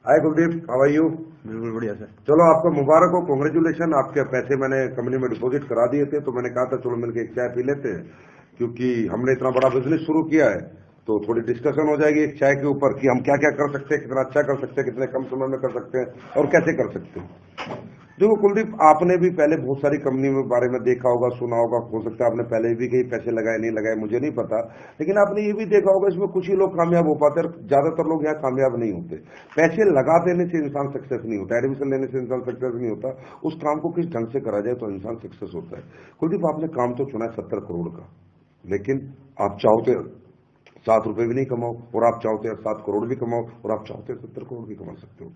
Hi Kuldeep, how are you? बिल्कुल बढ़िया sir. चलो आपको मुबारक हो, कांग्रेचुलेशन। आपके पैसे मैंने कंपनी में डिपॉजिट करा दिए थे, तो मैंने कहा था चलो मिलकर एक चाय पी लेते हैं, क्योंकि हमने इतना बड़ा बिजनेस शुरू किया है तो थोड़ी डिस्कशन हो जाएगी एक चाय के ऊपर कि हम क्या क्या कर सकते हैं, कितना अच्छा कर सकते हैं, कितने कम समय में कर सकते हैं और कैसे कर सकते हैं। देखो कुलदीप, आपने भी पहले बहुत सारी कंपनी में बारे में देखा होगा, सुना होगा, हो सकता है आपने पहले भी कहीं पैसे लगाए नहीं लगाए मुझे नहीं पता, लेकिन आपने ये भी देखा होगा इसमें कुछ ही लोग कामयाब हो पाते हैं, ज्यादातर लोग यहाँ कामयाब नहीं होते। पैसे लगा देने से इंसान सक्सेस नहीं होता, एडमिशन लेने से इंसान सक्सेस नहीं होता, उस काम को किस ढंग से करा जाए तो इंसान सक्सेस होता है। कुलदीप, आपने काम तो चुना है 70 करोड़ का, लेकिन आप चाहते 7 रुपए भी नहीं कमाओ, और आप चाहते 7 करोड़ भी कमाओ, और आप चाहते 70 करोड़ भी कमा सकते हो।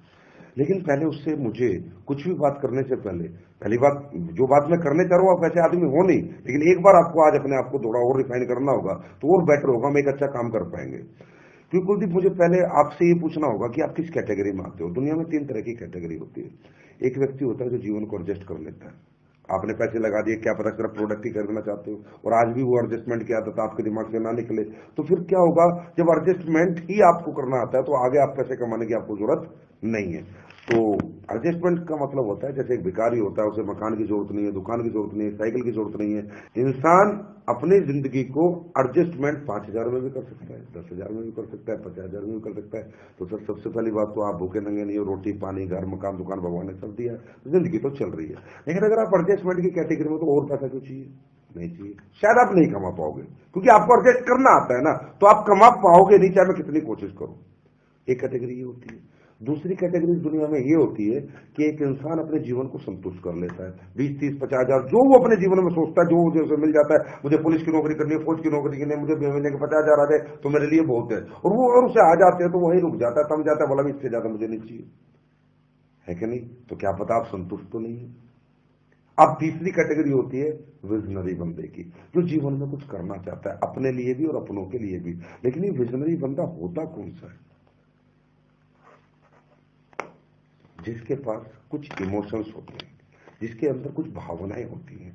लेकिन पहले उससे मुझे कुछ भी बात करने से पहली बात, जो बात मैं करने चाह रहा हूं आप वैसे आदमी हो नहीं, लेकिन एक बार आपको आज अपने आप को थोड़ा और रिफाइन करना होगा तो और बेटर होगा, हम एक अच्छा काम कर पाएंगे। क्योंकि कुलदीप, मुझे पहले आपसे ये पूछना होगा कि आप किस कैटेगरी में आते हो। दुनिया में 3 तरह की कैटेगरी होती है। एक व्यक्ति होता है जो जीवन को एडजस्ट कर लेता है, आपने पैसे लगा दिए, क्या पता सिर्फ प्रोडक्ट ही खरीदना चाहते हो और आज भी वो एडजस्टमेंट की आदत आपके दिमाग से ना निकले, तो फिर क्या होगा, जब एडजस्टमेंट ही आपको करना आता है तो आगे आप पैसे कमाने की आपको जरूरत नहीं है। तो एडजस्टमेंट का मतलब होता है, जैसे एक भिखारी होता है, उसे मकान की जरूरत नहीं है, दुकान की जरूरत नहीं है, साइकिल की जरूरत नहीं है। इंसान अपनी जिंदगी को एडजस्टमेंट 5,000 में भी कर सकता है, 10,000 में भी कर सकता है, 50,000 में भी कर सकता है। तो सर सबसे पहली बात तो आप भूखे नंगे नहीं हो, रोटी पानी घर मकान दुकान भगवान ने सब दिया, जिंदगी तो चल रही है। लेकिन अगर आप एडजस्टमेंट की कैटेगरी में, तो और पैसा क्यों चाहिए? नहीं चाहिए, शायद आप नहीं कमा पाओगे, क्योंकि आपको एडजस्ट करना आता है ना, तो आप कमा पाओगे नहीं चाहे मैं कितनी कोशिश करूं। एक कैटेगरी ये होती है। दूसरी कैटेगरी दुनिया में ये होती है कि एक इंसान अपने जीवन को संतुष्ट कर लेता है, 20, 30, 50,000 जो वो अपने जीवन में सोचता है, जो उसे मिल जाता है, मुझे पुलिस की नौकरी करनी है, फौज की नौकरी करनी है, मुझे महीने के 50,000 आ जाए तो मेरे लिए बहुत है, और वो अगर उसे आ जाते हैं तो वही रुक जाता है, थम जाता है, बोला भी इससे ज्यादा मुझे नहीं चाहिए, है कि नहीं? तो क्या पता आप संतुष्ट तो नहीं है। अब तीसरी कैटेगरी होती है विजनरी बंदे की, जो जीवन में कुछ करना चाहता है, अपने लिए भी और अपनों के लिए भी। लेकिन ये विजनरी बंदा होता कौन सा है? जिसके पास कुछ इमोशंस होते हैं, जिसके अंदर कुछ भावनाएं होती हैं,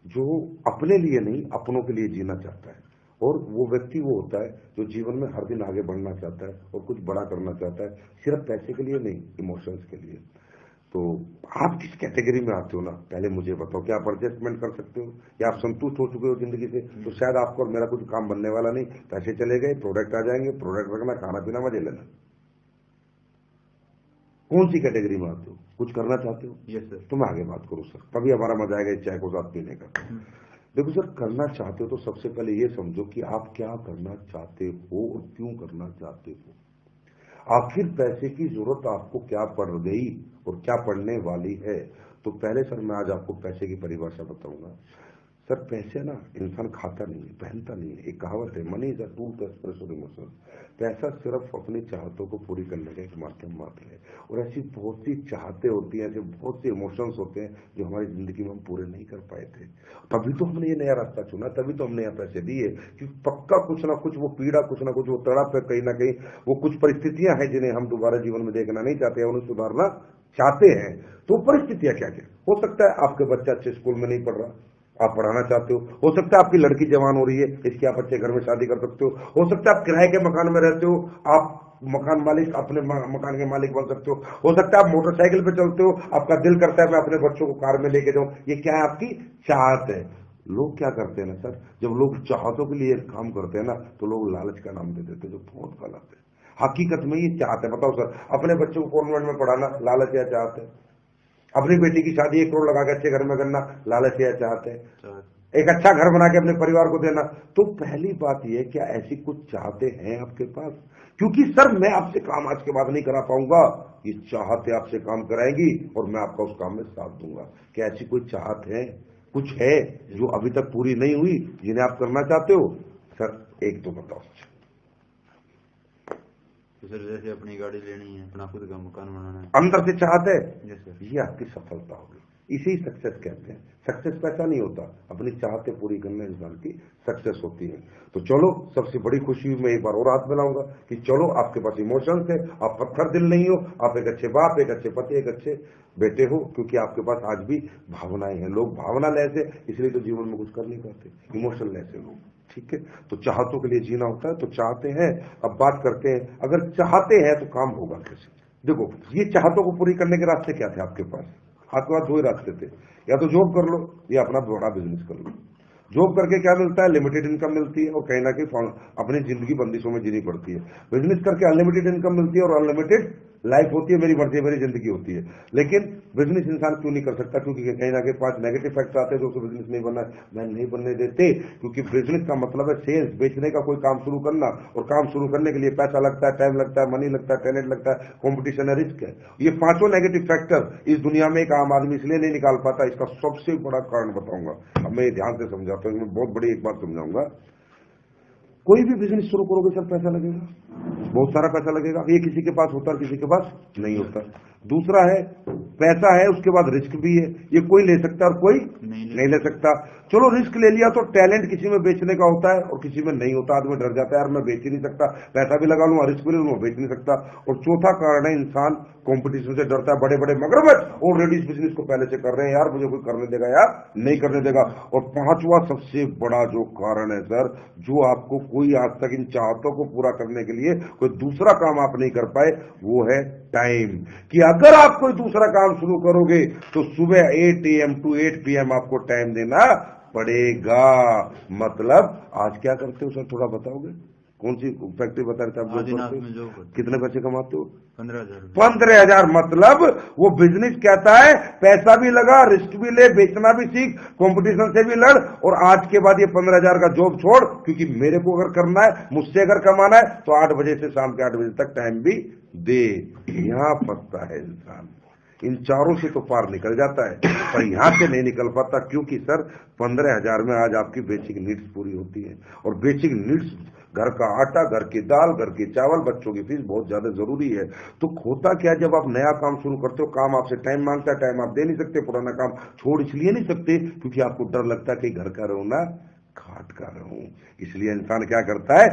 जो अपने लिए नहीं अपनों के लिए जीना चाहता है। और वो व्यक्ति वो होता है जो जीवन में हर दिन आगे बढ़ना चाहता है और कुछ बड़ा करना चाहता है, सिर्फ पैसे के लिए नहीं, इमोशंस के लिए। तो आप किस कैटेगरी में आते हो ना, पहले मुझे बताओ। क्या आप एडजस्टमेंट कर सकते हो, या आप संतुष्ट हो चुके हो जिंदगी से? तो शायद आपको और मेरा कुछ काम बनने वाला नहीं, पैसे चले गए, प्रोडक्ट आ जाएंगे, प्रोडक्ट रखना, खाना पीना, मजे लेना। कौन सी कैटेगरी में आते हो? कुछ करना चाहते हो? Yes sir. तो मैं आगे बात करूं सर, तभी हमारा मजा आएगा इस चाय को साथ पीने का। देखो सर, करना चाहते हो तो सबसे पहले ये समझो कि आप क्या करना चाहते हो और क्यों करना चाहते हो। आखिर पैसे की जरूरत आपको क्या पड़ गई और क्या पड़ने वाली है? तो पहले सर मैं आज आपको पैसे की परिभाषा बताऊंगा। सर पैसे ना इंसान खाता नहीं है, पहनता नहीं है। एक कहावत है, money is a tool to express your emotion. पैसा सिर्फ अपनी चाहतों को पूरी करने का एक माध्यम मात्र है, और ऐसी बहुत सी चाहते होती हैं, ऐसे बहुत से इमोशंस होते हैं जो हमारी जिंदगी में हम पूरे नहीं कर पाए थे। तभी तो हमने ये नया रास्ता चुना, तभी तो हमने यहाँ पैसे दिए, कि पक्का कुछ ना कुछ वो पीड़ा, कुछ ना कुछ वो तड़प है, कहीं ना कहीं वो कुछ परिस्थितियां हैं जिन्हें हम दोबारा जीवन में देखना नहीं चाहते हैं, उन्हें सुधारना चाहते हैं। तो परिस्थितियां क्या क्या हो सकता है? आपके बच्चा अच्छे स्कूल में नहीं पढ़ रहा, आप पढ़ाना चाहते हो सकता है आपकी लड़की जवान हो रही है, इसकी आप अच्छे घर में शादी कर सकते हो सकता है आप किराए के मकान में रहते हो, आप मकान मालिक, अपने मकान के मालिक बन सकते हो सकता है आप मोटरसाइकिल पे चलते हो, आपका दिल करता है मैं अपने बच्चों को कार में लेके जाऊं। ये क्या है? आपकी चाहत है। लोग क्या करते हैं ना सर, जब लोग चाहतों के लिए काम करते हैं ना, तो लोग लालच का नाम दे देते हैं, जो बहुत गलत है। हकीकत में ये चाहते हैं। बताओ सर, अपने बच्चों को कॉन्वेंट में पढ़ाना लालच या चाहते हैं? अपनी बेटी की शादी 1 करोड़ लगा के अच्छे घर में करना लालच या चाहते हैं? एक अच्छा घर बना के अपने परिवार को देना। तो पहली बात यह, क्या ऐसी कुछ चाहते हैं आपके पास? क्योंकि सर मैं आपसे काम आज के बाद नहीं करा पाऊंगा, ये चाहते आपसे काम कराएंगी और मैं आपका उस काम में साथ दूंगा। क्या ऐसी कोई चाहत है, कुछ है जो अभी तक पूरी नहीं हुई, जिन्हें आप करना चाहते हो? सर एक तो बताओ। तो सर जैसे अपनी गाड़ी लेनी है, अपना खुद का मकान बनाना है, अंदर से चाहते है, यस सर। ये आपकी सफलता होगी, इसी सक्सेस कहते हैं। सक्सेस पैसा नहीं होता, अपनी चाहते पूरी करने इंसान की सक्सेस होती है। तो चलो, सबसे बड़ी खुशी मैं एक बार और हाथ मिलाऊंगा कि चलो आपके पास इमोशंस है, आप पत्थर दिल नहीं हो, आप एक अच्छे बाप, एक अच्छे पति, एक अच्छे बेटे हो, क्योंकि आपके पास आज भी भावनाएं हैं। लोग भावना लेस है, इसलिए तो जीवन में कुछ कर नहीं पाते, इमोशन लेस है लोग। ठीक है, तो चाहतों के लिए जीना होता है, तो चाहते हैं। अब बात करते हैं, अगर चाहते हैं तो काम होगा कैसे। देखो, ये चाहतों को पूरी करने के रास्ते क्या थे आपके पास? आपके पास दो ही रास्ते थे, या तो जॉब कर लो या अपना बड़ा बिजनेस कर लो। जॉब करके क्या मिलता है? लिमिटेड इनकम मिलती है और कहीं ना कहीं अपनी जिंदगी बंदिशों में जीनी पड़ती है। बिजनेस करके अनलिमिटेड इनकम मिलती है और अनलिमिटेड लाइफ होती है, मेरी मर्जी है, मेरी जिंदगी होती है। लेकिन बिजनेस इंसान क्यों नहीं कर सकता? क्योंकि कहीं ना कहीं 5 नेगेटिव फैक्ट आते हैं जो उसको बिजनेस नहीं बनना मैं नहीं बनने देते। क्योंकि बिजनेस का मतलब है सेल्स, बेचने का कोई काम शुरू करना, और काम शुरू करने के लिए पैसा लगता है, टाइम लगता है, मनी लगता है, टैलेंट लगता है, कॉम्पिटिशन है, रिस्क है। ये 5 नेगेटिव फैक्टर इस दुनिया में एक आम आदमी इसलिए नहीं निकाल पाता। इसका सबसे बड़ा कारण बताऊंगा, अब मैं ध्यान से समझाता हूँ, मैं बहुत बड़ी एक बात समझाऊंगा। कोई भी बिजनेस शुरू करोगे सर, पैसा लगेगा, बहुत सारा पैसा लगेगा। ये किसी के पास होता है, किसी के पास नहीं होता। दूसरा है, पैसा है उसके बाद रिस्क भी है, ये कोई ले सकता है और कोई नहीं ले सकता। चलो रिस्क ले लिया तो टैलेंट किसी में बेचने का होता है और किसी में नहीं होता। आदमी डर जाता है, यार मैं बेच ही नहीं सकता, पैसा भी लगा लूंगा, रिस्क भी ले लूंगा, बेच नहीं सकता। और चौथा कारण है, इंसान कंपटीशन से डरता है। बड़े बड़े मगरमच्छ ऑलरेडी इस बिजनेस को पहले से कर रहे हैं, यार मुझे कोई करने देगा, यार नहीं करने देगा। और पांचवा सबसे बड़ा जो कारण है सर, जो आपको कोई आज तक इन चाहतों को पूरा करने के लिए कोई दूसरा काम आप नहीं कर पाए, वो है टाइम। कि अगर आप कोई दूसरा काम शुरू करोगे तो सुबह 8 AM to 8 PM आपको टाइम देना पड़ेगा। मतलब आज क्या करते हो सर, थोड़ा बताओगे? कौन सी फैक्ट्री बता रहे थे आप? कितने पैसे कमाते हो? 15,000। 15,000। मतलब वो बिजनेस कहता है पैसा भी लगा, रिस्क भी ले, बेचना भी सीख, कंपटीशन से भी लड़, और आज के बाद ये 15,000 का जॉब छोड़, क्योंकि मेरे को अगर करना है, मुझसे अगर कमाना है तो 8 बजे से शाम के 8 बजे तक टाइम भी दे। यहां फंसता है इंसान। इन चारों से तो पार निकल जाता है, पर यहां से नहीं निकल पाता। क्योंकि सर 15,000 में आज आपकी बेसिक नीड्स पूरी होती है, और बेसिक नीड्स घर का आटा, घर की दाल, घर के चावल, बच्चों की फीस बहुत ज्यादा जरूरी है। तो होता क्या, जब आप नया काम शुरू करते हो, काम आपसे टाइम मांगता है, टाइम आप दे नहीं सकते, पुराना काम छोड़ इसलिए नहीं सकते क्योंकि आपको डर लगता है कि घर का रहो ना घाट का रहूं। इसलिए इंसान क्या करता है,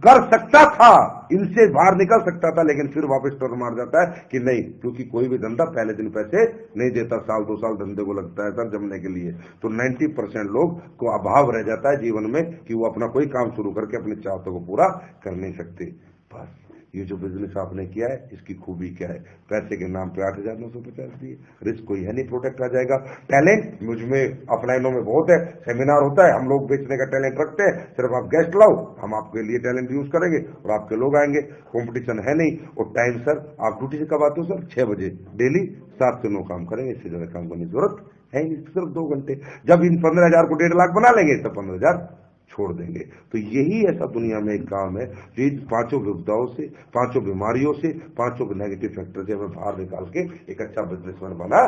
कर सकता था, इनसे बाहर निकल सकता था, लेकिन फिर वापस टर्न मार जाता है कि नहीं, क्योंकि कोई भी धंधा पहले दिन पैसे नहीं देता, साल 2 साल धंधे को लगता है सर जमने के लिए। तो 90% लोग को अभाव रह जाता है जीवन में कि वो अपना कोई काम शुरू करके अपनी चाहतों को पूरा कर नहीं सकते। बस ये जो बिजनेस आपने किया है, इसकी खूबी क्या है? पैसे के नाम पे 8,950 दिए, रिस्क कोई है नहीं, प्रोडक्ट आ जाएगा। टैलेंट मुझ में ऑफलाइनों में बहुत है, सेमिनार होता है, हम लोग बेचने का टैलेंट रखते हैं, सिर्फ आप गेस्ट लाओ, हम आपके लिए टैलेंट यूज करेंगे और आपके लोग आएंगे। कंपटीशन है नहीं। और टाइम सर, आप ड्यूटी से कब आते हो सर? 6 बजे डेली, 7 से 9 काम करेंगे, इससे ज्यादा काम करने की जरूरत है नहीं, सिर्फ 2 घंटे। जब इन 15,000 को 1.5 लाख बना लेंगे तो 15,000 छोड़ देंगे। तो यही ऐसा दुनिया में एक काम है जो इन 5 विपदाओं से, 5 बीमारियों से, 5 नेगेटिव फैक्टर से हमें बाहर निकाल के एक अच्छा बिजनेसमैन बना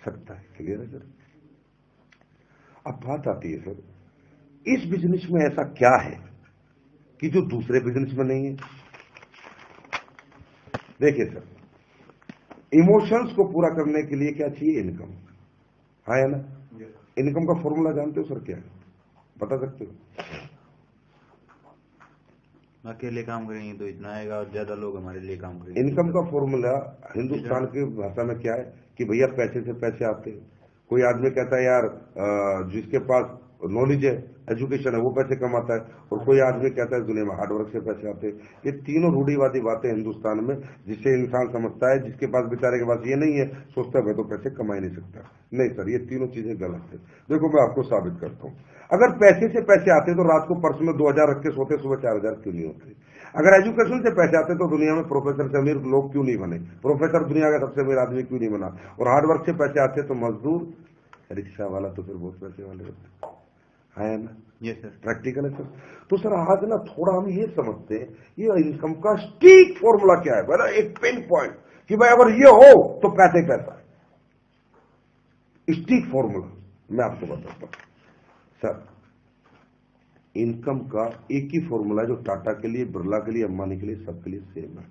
सकता है। क्लियर है सर? अब बात आती है सर, इस बिजनेस में ऐसा क्या है कि जो दूसरे बिजनेस में नहीं है? देखिए सर, इमोशंस को पूरा करने के लिए क्या चाहिए? इनकम। हाँ है ना? इनकम का फॉर्मूला जानते हो सर क्या है? बता सकते हो? अकेले काम करेंगे तो इतना आएगा और ज्यादा लोग हमारे लिए काम करेंगे। इनकम का फॉर्मूला हिंदुस्तान की भाषा में क्या है कि भैया पैसे से पैसे आते हैं। कोई आदमी कहता है यार जिसके पास नॉलेज है, एजुकेशन है, वो पैसे कमाता है, और कोई आदमी कहता है दुनिया में हार्डवर्क से पैसे आते हैं। ये तीनों रूढ़िवादी बातें हिंदुस्तान में, जिससे इंसान समझता है, जिसके पास बेचारे के पास ये नहीं है, सोचता है मैं तो पैसे कमा ही नहीं सकता। नहीं सर, ये तीनों चीजें गलत है। देखो मैं आपको साबित करता हूं। अगर पैसे से पैसे आते तो रात को पर्स में 2,000 रख के सोते, सुबह 4,000 क्यों नहीं होते? अगर एजुकेशन से पैसे आते तो दुनिया में प्रोफेसर से अमीर लोग क्यों नहीं बने? प्रोफेसर दुनिया का सबसे अमीर आदमी क्यों नहीं बना? और हार्डवर्क से पैसे आते तो मजदूर, रिक्शा वाला तो फिर बहुत पैसे वाले होते है ना? ये सर प्रैक्टिकल है सर। तो सर आज ना थोड़ा हम ये समझते हैं, ये इनकम का स्टीक फॉर्मूला क्या है, बड़ा एक पिन पॉइंट कि भाई अगर ये हो तो पैसे पैसा है। स्टीक फॉर्मूला मैं आपको बताता हूं सर। इनकम का एक ही फॉर्मूला है जो टाटा के लिए, बिरला के लिए, अंबानी के लिए, सबके लिए सेम है।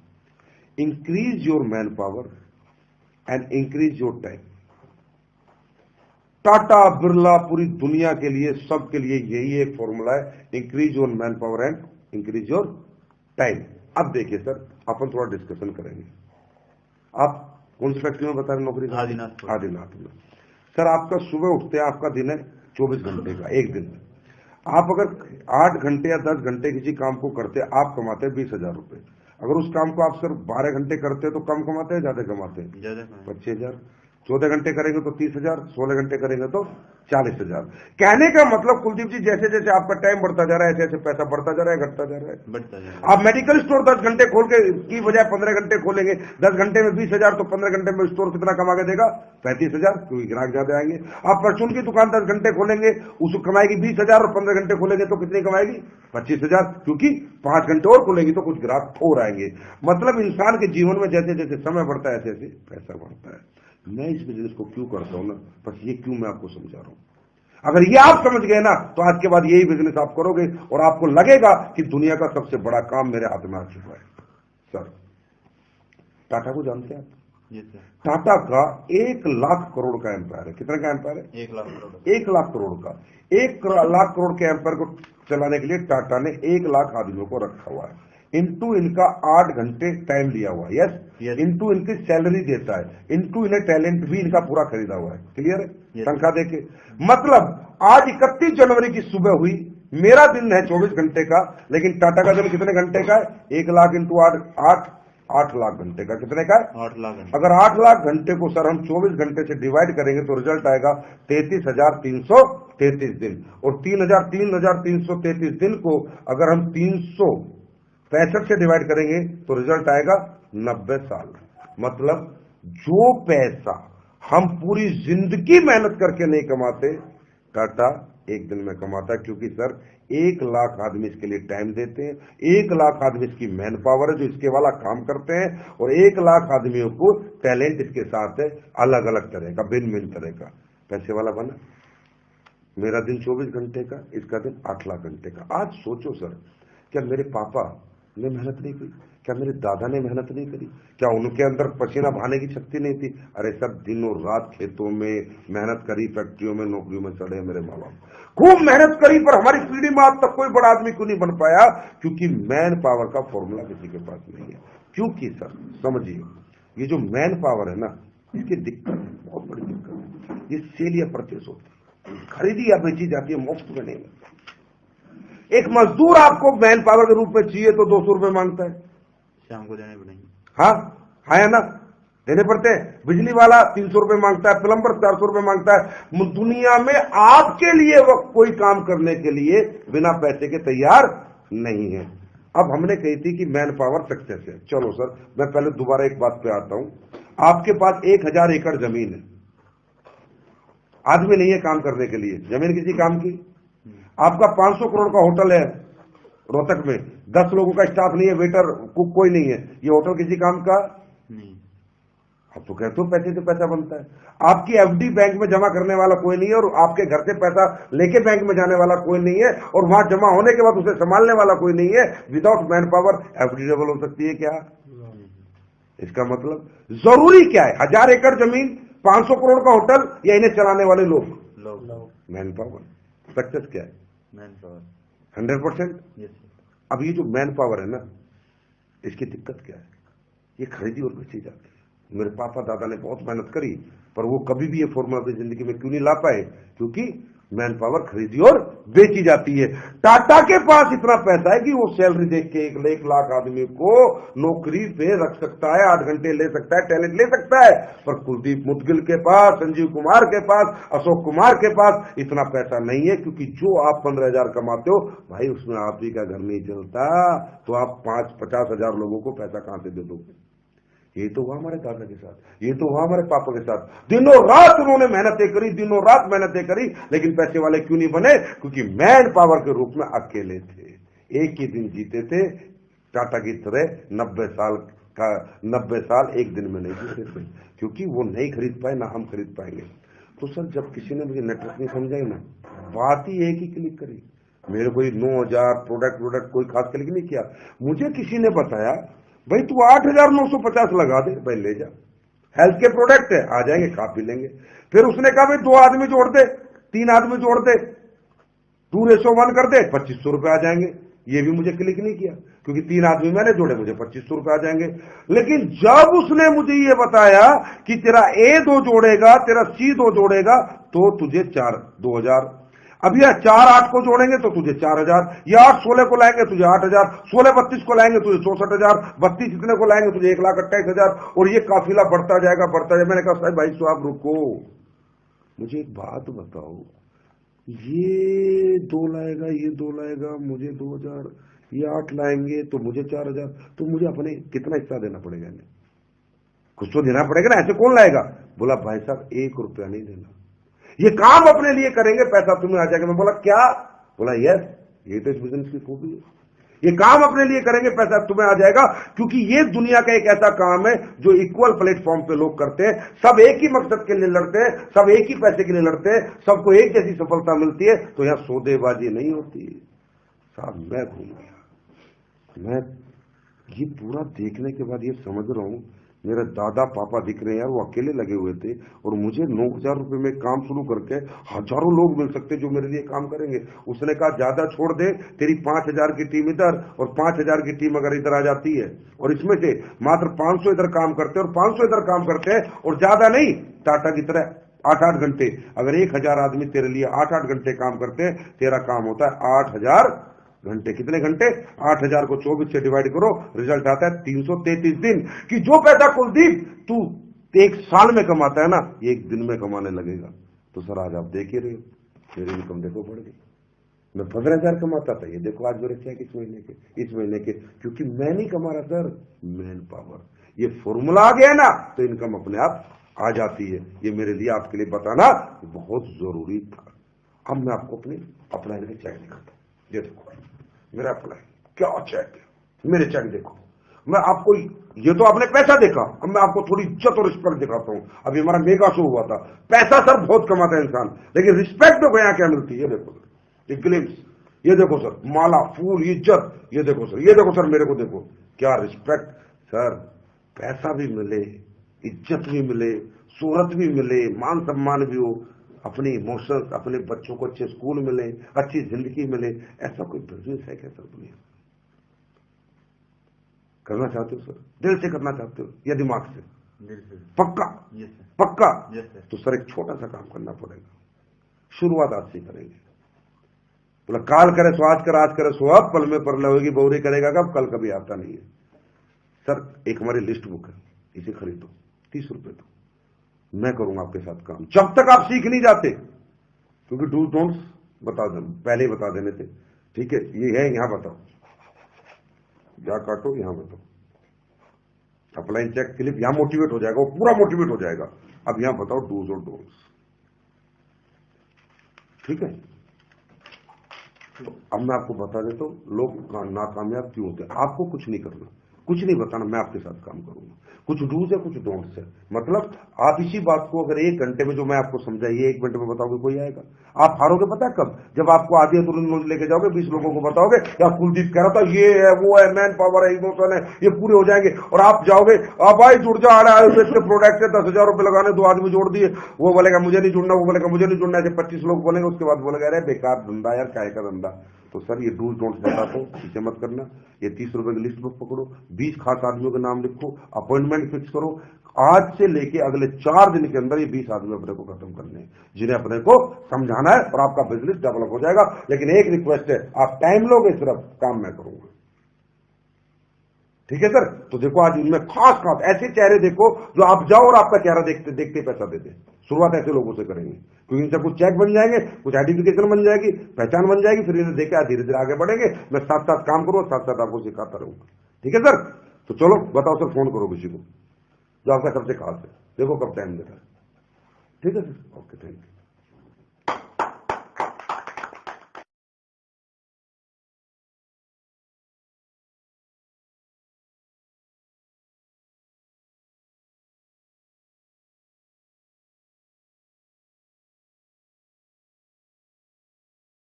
Increase your man power and increase your time. Tata, Birla, पूरी दुनिया के लिए, सबके लिए यही एक फॉर्मूला है, increase your man power and increase your time. अब देखिए सर, अपन थोड़ा डिस्कशन करेंगे। आप कौन सी फैक्ट्री में बता रहे नौकरी? आदिनाथ में। सर आपका सुबह उठते हैं, आपका दिन है 24 घंटे का, एक दिन। आप अगर 8 घंटे या 10 घंटे किसी काम को करते, आप कमाते 20,000 रुपए। अगर उस काम को आप सिर्फ 12 घंटे करते तो कम कमाते हैं, ज्यादा कमाते हैं? ज्यादा 25,000। 14 घंटे करेंगे तो 30,000, 16 घंटे करेंगे तो 40,000। कहने का मतलब कुलदीप जी, जैसे जैसे आपका टाइम बढ़ता जा रहा है, ऐसे ऐसे पैसा बढ़ता जा रहा है, घटता जा रहा है। बढ़ता जाएगा। आप मेडिकल स्टोर 10 घंटे खोल के की बजाय 15 घंटे खोलेंगे, 10 घंटे में 20,000, तो 15 घंटे में स्टोर कितना कमा के देगा? 35,000, क्योंकि ग्राहक ज्यादा आएंगे। आप परचून की दुकान 10 घंटे खोलेंगे, उसको कमाएगी 20,000, और 15 घंटे खोलेंगे तो कितनी कमाएगी? 25,000, क्योंकि 5 घंटे और खोलेंगी तो कुछ ग्राहक और आएंगे। मतलब इंसान के जीवन में जैसे जैसे समय बढ़ता है, ऐसे ऐसे पैसा बढ़ता है। मैं इस बिजनेस को क्यों करता हूं ना, बस ये क्यों मैं आपको समझा रहा हूं। अगर ये आप समझ गए ना, तो आज के बाद यही बिजनेस आप करोगे और आपको लगेगा कि दुनिया का सबसे बड़ा काम मेरे हाथ में आ चुका है। सर, टाटा को जानते हैं आप? जी सर। टाटा का 1 लाख करोड़ का एम्पायर है। कितने का एम्पायर है? 1 लाख करोड़। 1 लाख करोड़ का। 1 लाख करोड़ के एम्पायर को चलाने के लिए टाटा ने 1 लाख आदमियों को रखा हुआ है। इनटू इनका 8 घंटे टाइम लिया हुआ है। यस। इनटू इनकी सैलरी देता है, इनटू इन्हें टैलेंट भी इनका पूरा खरीदा हुआ है। क्लियर है? तनख्वाह देके। मतलब आज 31 जनवरी की सुबह हुई, मेरा दिन है 24 घंटे का, लेकिन टाटा का दिन कितने घंटे का है? 1 लाख इंटू 8 लाख घंटे का। कितने का है? 8 लाख घंटे। अगर 8 लाख घंटे को सर हम 24 घंटे से डिवाइड करेंगे तो रिजल्ट आएगा 33,333 दिन। और 3,333 दिन को अगर हम 365 से डिवाइड करेंगे तो रिजल्ट आएगा 90 साल। मतलब जो पैसा हम पूरी जिंदगी मेहनत करके नहीं कमाते, टाटा एक दिन में कमाता है। क्योंकि सर 1 लाख आदमी इसके लिए टाइम देते हैं, 1 लाख आदमी इसकी मैन पावर है जो इसके वाला काम करते हैं, और 1 लाख आदमियों को टैलेंट इसके साथ है, अलग अलग तरह का, भिन्न भिन्न तरह का। पैसे वाला बना। मेरा दिन 24 घंटे का, इसका दिन 8 लाख घंटे का। आज सोचो सर, क्या मेरे पापा ने मेहनत नहीं की? क्या मेरे दादा ने मेहनत नहीं करी? क्या उनके अंदर पसीना बहाने की शक्ति नहीं थी? अरे सब दिनों रात खेतों में मेहनत करी, फैक्ट्रियों में, नौकरियों में चढ़े मेरे माँ बाप, खूब मेहनत करी। पर हमारी पीढ़ी में आज तक कोई बड़ा आदमी क्यों नहीं बन पाया? क्योंकि मैन पावर का फॉर्मूला किसी के पास नहीं है। क्योंकि सर समझिए, ये जो मैन पावर है ना, इसकी दिक्कत है, बहुत बड़ी दिक्कत है। ये सेल या परचेस होती है, खरीदी या बेची जाती है, मुफ्त में नहीं मिलती। एक मजदूर आपको मैन पावर के रूप में चाहिए तो 200 रुपए मांगता है, शाम को देने पड़ेंगे। हाँ है ना, देने पड़ते हैं। बिजली वाला 300 रुपए मांगता है, प्लम्बर 400 रुपए मांगता है। दुनिया में आपके लिए वो कोई काम करने के लिए बिना पैसे के तैयार नहीं है। अब हमने कही थी कि मैन पावर सक्सेस है। चलो सर, मैं पहले दोबारा एक बात पे आता हूं। आपके पास 1000 एकड़ जमीन है, आदमी नहीं है काम करने के लिए, जमीन किसी काम की। आपका 500 करोड़ का होटल है रोहतक में, 10 लोगों का स्टाफ नहीं है, वेटर कुक कोई नहीं है, ये होटल किसी काम का नहीं। आप तो कहते हो पैसे से पैसा बनता है। आपकी एफडी बैंक में जमा करने वाला कोई नहीं है, और आपके घर से पैसा लेके बैंक में जाने वाला कोई नहीं है, और वहां जमा होने के बाद उसे संभालने वाला कोई नहीं है। Without man power FD double हो सकती है क्या? इसका मतलब जरूरी क्या है? 1000 एकड़ जमीन, 500 करोड़ का होटल, या इन्हें चलाने वाले लोग? Man power. सक्सेस क्या है? Man power 100%। यस। अब ये जो मैन पावर है ना, इसकी दिक्कत क्या है? ये खरीदी और बेची जाती है। मेरे पापा दादा ने बहुत मेहनत करी, पर वो कभी भी ये फॉर्मूला अपनी जिंदगी में क्यों नहीं ला पाए? क्योंकि मैन पावर खरीदी और बेची जाती है। टाटा के पास इतना पैसा है कि वो सैलरी देख के 1 लाख आदमी को नौकरी पे रख सकता है, 8 घंटे ले सकता है, टैलेंट ले सकता है। पर कुलदीप मुदगिल के पास, संजीव कुमार के पास, अशोक कुमार के पास इतना पैसा नहीं है। क्योंकि जो आप 15,000 कमाते हो भाई, उसमें आप ही का घर नहीं चलता, तो आप 50 हजार लोगों को पैसा कहां से दे दोगे? ये तो हुआ हमारे दादा के साथ, ये तो हुआ हमारे पापा के साथ। दिनों रात उन्होंने मेहनतें करी, दिनों रात मेहनतें करी, लेकिन पैसे वाले क्यों नहीं बने? क्योंकि मैन पावर के रूप में अकेले थे, एक ही दिन जीते थे। टाटा की तरह 90 साल एक दिन में नहीं जीते थे, क्योंकि वो नहीं खरीद पाए, ना हम खरीद पाएंगे। तो सर, जब किसी ने मुझे नेटवर्क नहीं समझाई ना, बात ही एक ही क्लिक करी। मेरे कोई 9000 प्रोडक्ट कोई खास क्लिक नहीं किया। मुझे किसी ने बताया, भाई तू 8,950 लगा दे, भाई ले जा, हेल्थ के प्रोडक्ट है, आ जाएंगे, खा पी लेंगे। फिर उसने कहा भाई 2 आदमी जोड़ दे, 3 आदमी जोड़ दे, 2:1 कर दे, 2500 रुपए आ जाएंगे। ये भी मुझे क्लिक नहीं किया, क्योंकि 3 आदमी मैंने जोड़े, मुझे 2500 रुपए आ जाएंगे। लेकिन जब उसने मुझे ये बताया कि तेरा A 2 जोड़ेगा, तेरा C 2 जोड़ेगा, तो तुझे 2,000, अब यह 4 8 को जोड़ेंगे तो तुझे 4,000, ये 8 16 को लाएंगे तुझे 8,000, 16 32 को लाएंगे तुझे 64,000, 32 इतने को लाएंगे तुझे 1,28,000, और ये काफिला बढ़ता जाएगा बढ़ता जाएगा। मैंने कहा साहब भाई साहब रुको, मुझे एक बात बताओ, ये 2 लाएगा, ये 2 लाएगा, मुझे 2,000, ये 8 लाएंगे तो मुझे 4,000, तो मुझे अपने कितना हिस्सा देना पड़ेगा? इन्हें कुछ तो देना पड़ेगा ना, ऐसे कौन लाएगा? बोला भाई साहब 1 रुपया नहीं देना, ये काम अपने लिए करेंगे, पैसा तुम्हें आ जाएगा। मैं बोला क्या? बोला यस, ये तो इस बिजनेस की खूबी है, ये काम अपने लिए करेंगे, पैसा तुम्हें आ जाएगा, क्योंकि ये दुनिया का एक ऐसा काम है जो इक्वल प्लेटफॉर्म पे लोग करते हैं, सब एक ही मकसद के लिए लड़ते हैं, सब एक ही पैसे के लिए लड़ते हैं, सबको एक जैसी सफलता मिलती है, तो यहां सौदेबाजी नहीं होती। साहब मैं घूम गया, मैं ये पूरा देखने के बाद ये समझ रहा हूं, मेरे दादा पापा दिख रहे हैं यार, वो अकेले लगे हुए थे, और मुझे 9,000 रुपए में काम शुरू करके हजारों लोग मिल सकते जो मेरे लिए काम करेंगे। उसने कहा ज्यादा छोड़ दे, तेरी 5,000 की टीम इधर और 5,000 की टीम अगर इधर आ जाती है, और इसमें से मात्र 500 इधर काम करते हैं और 500 इधर काम करते हैं, और ज्यादा नहीं, टाटा की तरह 8-8 घंटे, अगर 1,000 आदमी तेरे लिए 8-8 घंटे काम करते हैं, तेरा काम होता है 8,000 घंटे। कितने घंटे? 8,000 को 24 से डिवाइड करो, रिजल्ट आता है 333 दिन। कि जो पैसा कुलदीप तू 1 साल में कमाता है ना, 1 दिन में कमाने लगेगा। तो सर आज आप देख ही रहे हो, मेरी इनकम देखो बढ़ गई। मैं 15,000 कमाता था, ये देखो आज मेरे चेक इस महीने के, क्योंकि मैं नहीं कमा रहा सर, मैन पावर, ये फॉर्मूला आ गया ना, तो इनकम अपने आप आ जाती है। ये मेरे लिए आपके लिए बताना बहुत जरूरी था। अब मैं आपको अपने अपलाइन के चेक दिखाता हूं, ये देखो मेरा अप्लाई क्या चेक है, मेरे चेक देखो। मैं आपको, ये तो आपने पैसा देखा, अब मैं आपको थोड़ी इज्जत और रिस्पेक्ट दिखाता हूं। अभी हमारा मेगा शो हुआ था, पैसा सर बहुत कमाता है इंसान, लेकिन रिस्पेक्ट देखो यहां क्या मिलती है। ये देखो सर, एक ग्लिम्स, ये देखो सर, माला, फूल, इज्जत, ये देखो सर, ये देखो सर, मेरे को देखो क्या रिस्पेक्ट। सर पैसा भी मिले, इज्जत भी मिले, शोहरत भी मिले, मान सम्मान भी हो, अपने इमोशंस, अपने बच्चों को अच्छे स्कूल मिले, अच्छी जिंदगी मिले, ऐसा कोई बिजनेस है क्या सर दुनिया? करना चाहते हो सर? दिल से करना चाहते हो या दिमाग से? दिल से। पक्का? Yes sir. पक्का? Yes sir. तो सर एक छोटा सा काम करना पड़ेगा, शुरुआत आज से करेंगे। बोला काल करे सो आज कर, आज करे सो अब, पल में पर होगी बहुरी करेगा कब, कल कभी आता नहीं है। सर एक हमारी लिस्ट बुक है, इसे खरीदो, 30 रुपए दो, मैं करूंगा आपके साथ काम, जब तक आप सीख नहीं जाते, क्योंकि डू डोंट्स बता दो, पहले ही बता देने थे, ठीक है? ये है, यहां बताओ, या काटो, यहां बताओ, अपलाइन चेक क्लिप, यहां मोटिवेट हो जाएगा, वो पूरा मोटिवेट हो जाएगा। अब यहां बताओ डूज और डोंट्स, ठीक है? तो अब मैं आपको बता देता हूं लोग नाकामयाब क्यों होते हैं। आपको कुछ नहीं करना, कुछ नहीं बताना, मैं आपके साथ काम करूंगा। कुछ डूज है, कुछ डोंट्स है, मतलब आप इसी बात को अगर 1 घंटे में जो मैं आपको समझाइए 1 मिनट में बताओगे, कोई आएगा? आप हारोगे पता है कब? जब आपको आधी अधूरी नॉलेज लेके जाओगे, 20 लोगों को बताओगे यार कुलदीप कह रहा था ये है, वो है, मैन पावर है, इमोशन है, ये पूरे हो जाएंगे, और आप जाओगे, आप भाई जुड़ जा, आयुर्वेद के प्रोडक्ट है, 10,000 रुपए लगाने, 2 आदमी जोड़ दिए, वो बोलेगा मुझे नहीं जुड़ना, वो बोलेगा मुझे नहीं जुड़ना, ऐसे 25 लोग बोलेंगे, उसके बाद बोलेगा अरे बेकार धंधा यार, काय का धंधा। तो सर ये डूज डोंट्स बताता हूं, इसे मत करना। ये 30 रुपए की लिस्ट बुक पकड़ो, 20 खास आदमियों के नाम लिखो, अपॉइंटमेंट फिक्स करो, आज से लेके अगले 4 दिन के अंदर ये 20 आदमी अपने को खत्म करने हैं, जिन्हें अपने को समझाना है, और आपका बिजनेस डेवलप हो जाएगा। लेकिन एक रिक्वेस्ट है, आप टाइम लोगे, सिर्फ काम मैं करूंगा, ठीक है सर? तो देखो आज इनमें खास खास ऐसे चेहरे देखो जो आप जाओ और आपका चेहरा देखते देखते पैसा दे दे। शुरुआत ऐसे लोगों से करेंगे, क्योंकि इनसे कुछ चेक बन जाएंगे, कुछ आइडेंटिफिकेशन बन जाएगी, पहचान बन जाएगी, फिर इन्हें देखा धीरे धीरे आगे बढ़ेंगे। मैं साथ साथ काम करूंगा, साथ साथ आपको सिखाता रहूंगा, ठीक है सर? तो चलो बताओ सर, फोन करो किसी को जो आपका सबसे खास है, देखो कब टाइम देता है, ठीक है सर? Okay, thank you.